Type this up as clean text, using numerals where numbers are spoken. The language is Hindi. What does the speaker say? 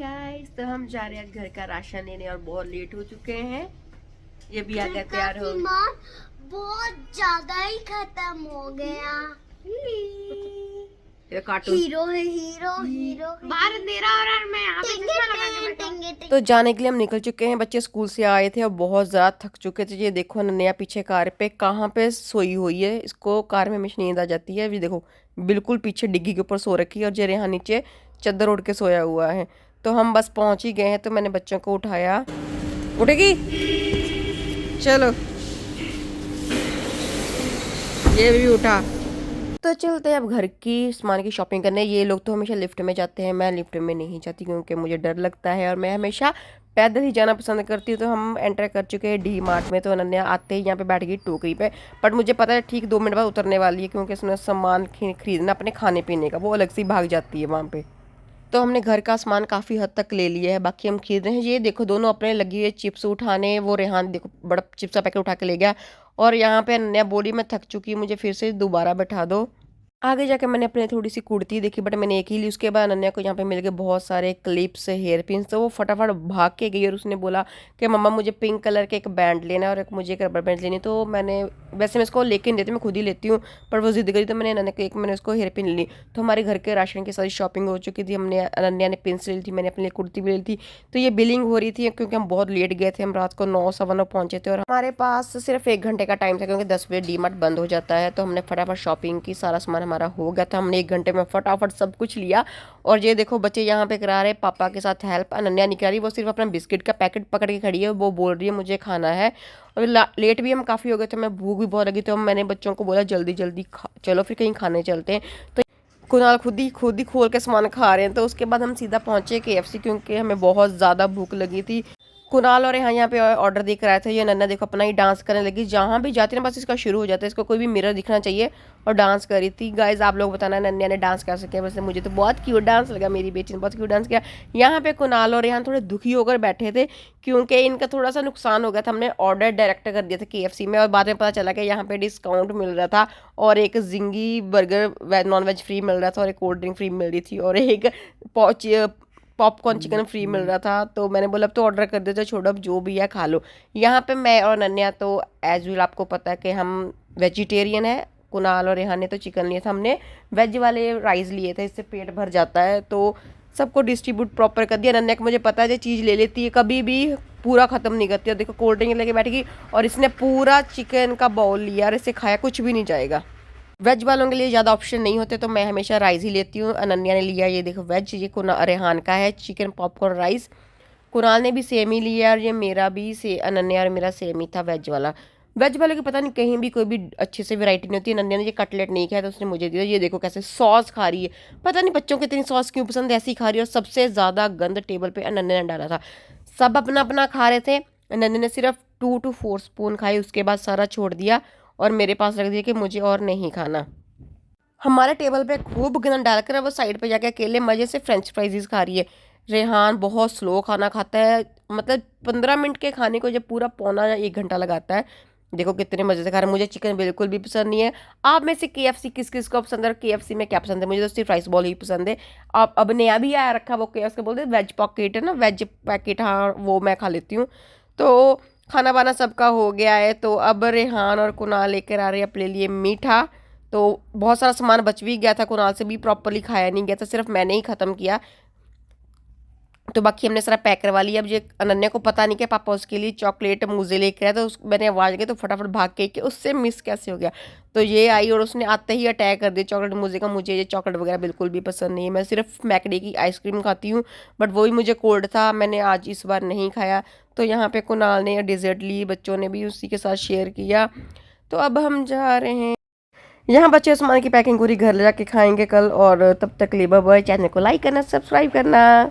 गाइस, तो हम जा रहे हैं घर का राशन लेने और बहुत लेट हो चुके हैं। ये भी आ गया तैयार हो। बहुत ज्यादा ही खत्म हो गया। ये कार्टून हीरो है, हीरो बाहर अंधेरा हो रहा है, मैं यहाँ पे चश्मा लगा के बैठा हूँ। तो जाने के लिए हम निकल चुके हैं। बच्चे स्कूल से आए थे और बहुत ज़्यादा थक चुके थे। ये देखो नन्या पीछे कार पे कहाँ पे सोई हुई है। इसको कार में हमेशा नींद आ जाती है। अभी देखो बिल्कुल पीछे डिग्गी के ऊपर सो रखी है और जे यहाँ नीचे चादर ओढ़ के सोया हुआ है। तो हम बस पहुँच ही गए हैं। तो मैंने बच्चों को उठाया। उठेगी, चलो ये भी उठा। तो चलते हैं अब घर की सामान की शॉपिंग करने। ये लोग तो हमेशा लिफ्ट में जाते हैं, मैं लिफ्ट में नहीं जाती क्योंकि मुझे डर लगता है और मैं हमेशा पैदल ही जाना पसंद करती हूँ। तो हम एंटर कर चुके हैं डी मार्ट में। तो अनन्या आते ही यहाँ पे बैठ गई टोकरी पे। बट मुझे पता है ठीक 2 मिनट बाद उतरने वाली है क्योंकि उसने सामान खरीदना अपने खाने पीने का, वो अलग से भाग जाती है वहाँ पे। तो हमने घर का सामान काफ़ी हद तक ले लिया है, बाकी हम खरीद रहे हैं। ये देखो दोनों अपने लगी हुए चिप्स उठाने। वो रेहान देखो बड़ा चिप्स का पैकेट उठा के ले गया और यहाँ पे अनन्या बोली मैं थक चुकी, मुझे फिर से दोबारा बैठा दो। आगे जाके मैंने अपने थोड़ी सी कुर्ती देखी बट मैंने एक ही ली। उसके बाद अनन्या को यहाँ पे मिल गए बहुत सारे क्लिप्स, हेयर पिन्स। तो वो फटाफट भाग के गई और उसने बोला कि मम्मा मुझे पिंक कलर के एक बैंड लेना है और एक मुझे एक रबर बैंड लेनी। तो मैंने वैसे मैं इसको लेके नहीं देती, मैं खुद ही लेती हूँ, पर वो जिद करी तो मैंने अनन्या को एक मैंने उसको हेयर पिन ली। तो हमारे घर के राशन की सारी शॉपिंग हो चुकी थी। हमने अनन्या ने पिन्स ले ली थी, मैंने अपने लिए कुर्ती भी ले ली थी। तो ये बिलिंग हो रही थी क्योंकि हम बहुत लेट गए थे। हम रात को 9 सवा 9 पहुँचे थे और हमारे पास सिर्फ 1 घंटे का टाइम था क्योंकि 10 बजे डी मार्ट बंद हो जाता है। तो हमने फटाफट शॉपिंग की, सारा सामान हमारा हो गया था। हमने 1 घंटे में फटाफट सब कुछ लिया। और ये देखो बच्चे यहाँ पे करा रहे पापा के साथ हेल्प। अनन्या नहीं करा रही, वो सिर्फ अपना बिस्किट का पैकेट पकड़ के खड़ी है। वो बोल रही है मुझे खाना है। और लेट भी हम काफ़ी हो गए थे, मैं भूख भी बहुत लगी। तो मैंने बच्चों को बोला जल्दी जल्दी चलो फिर कहीं खाने चलते हैं। तो कुणाल खुद ही खोल के सामान खा रहे हैं। तो उसके बाद हम सीधा पहुँचे KFC क्योंकि हमें बहुत ज़्यादा भूख लगी थी। कुणाल और यहाँ पे ऑर्डर देख रहा था। ये नन्ना देखो अपना ही डांस करने लगी, जहाँ भी जाती है ना बस इसका शुरू हो जाता है। इसको कोई भी मिरर दिखना चाहिए और डांस कर रही थी। गाइज आप लोग बताना नन्या ने डांस कैसे किया। वैसे मुझे तो बहुत क्यूट डांस लगा, मेरी बेटी ने बहुत क्यूट डांस किया। यहाँ पे कुणाल और यहाँ थोड़े दुखी होकर बैठे थे क्योंकि इनका थोड़ा सा नुकसान हो गया था। हमने ऑर्डर डायरेक्ट कर दिया था KFC में और बाद में पता चला कि यहाँ पे डिस्काउंट मिल रहा था और एक जिंगी बर्गर नॉन वेज फ्री मिल रहा था और एक कोल्ड ड्रिंक फ्री मिल रही थी और एक पॉपकॉर्न चिकन फ्री मिल रहा था। तो मैंने बोला अब तो ऑर्डर कर देते, छोड़ो अब जो भी है खा लो। यहाँ पे मैं और नन्या तो एज यूल आपको पता है कि हम वेजिटेरियन है। कुणाल और रेहान ने तो चिकन लिया था, हमने वेज वाले राइस लिए थे, इससे पेट भर जाता है। तो सबको डिस्ट्रीब्यूट प्रॉपर कर दिया। नन्या को मुझे पता है जो चीज़ ले लेती है कभी भी पूरा ख़त्म नहीं करती। और देखो कोल्ड ड्रिंक लेके बैठ गई और इसने पूरा चिकन का बाउल लिया और इसे खाया, कुछ भी नहीं जाएगा। वेज वालों के लिए ज़्यादा ऑप्शन नहीं होते तो मैं हमेशा राइस ही लेती हूँ। अनन्या ने लिया ये देखो वेज, ये रेहान का है चिकन पॉपकॉर्न राइस। कुणाल ने भी सेम ही लिया और ये मेरा भी अनन्या और मेरा सेम ही था वेज वाला। वेज वाले की पता नहीं कहीं भी कोई भी अच्छे से वैरायटी नहीं होती। अनन्या ने ये कटलेट नहीं खाया तो उसने मुझे दिया। ये देखो कैसे सॉस खा रही है, पता नहीं बच्चों को इतनी सॉस क्यों पसंद है, ऐसी खा रही है। और सबसे ज़्यादा गंद टेबल पे अनन्या ने डाला था। सब अपना अपना खा रहे थे, अनन्या ने सिर्फ 2 to 4 स्पून खाई, उसके बाद सारा छोड़ दिया और मेरे पास रख दिया कि मुझे और नहीं खाना। हमारे टेबल पे खूब गंद डालकर वो साइड पे जाके अकेले मज़े से फ्रेंच फ्राइज खा रही है। रेहान बहुत स्लो खाना खाता है, मतलब 15 मिनट के खाने को जब पूरा पौना या 1 घंटा लगाता है। देखो कितने मज़े से खा रहे हैं। मुझे चिकन बिल्कुल भी पसंद नहीं है। आप में से KFC किस किस को पसंद है? KFC में क्या पसंद है? मुझे तो सिर्फ राइस बॉल ही पसंद है। आप अब नया भी आया रखा वो KFC बोलते हैं वेज पॉकेट है ना, वेज पैकेट, हाँ वो मैं खा लेती हूँ। तो खाना वाना सबका हो गया है। तो अब रेहान और कुणाल लेकर आ रहे हैं अपने लिए मीठा। तो बहुत सारा सामान बच भी गया था, कुणाल से भी प्रॉपरली खाया नहीं गया था, सिर्फ मैंने ही ख़त्म किया। तो बाकी हमने सारा पैक करवा लिया। अब ये अनन्या को पता नहीं कि पापा उसके लिए चॉकलेट मुझे लेकर आया। तो मैंने आवाज़ की तो फटाफट भाग के कि उससे मिस कैसे हो गया। तो ये आई और उसने आते ही अटैक कर दिया चॉकलेट मुझे का। मुझे ये चॉकलेट वगैरह बिल्कुल भी पसंद नहीं है, मैं सिर्फ मैकडी की आइसक्रीम खाती हूँ। बट वही मुझे कोल्ड था, मैंने आज इस बार नहीं खाया। तो यहाँ पे कुणाल ने डिज़र्ट ली, बच्चों ने भी उसी के साथ शेयर किया। तो अब हम जा रहे हैं। यहाँ बच्चे सामान की पैकिंग पूरी घर ले जाके खाएंगे कल। और तब तक लिए बाय बाय। चैनल को लाइक करना, सब्सक्राइब करना।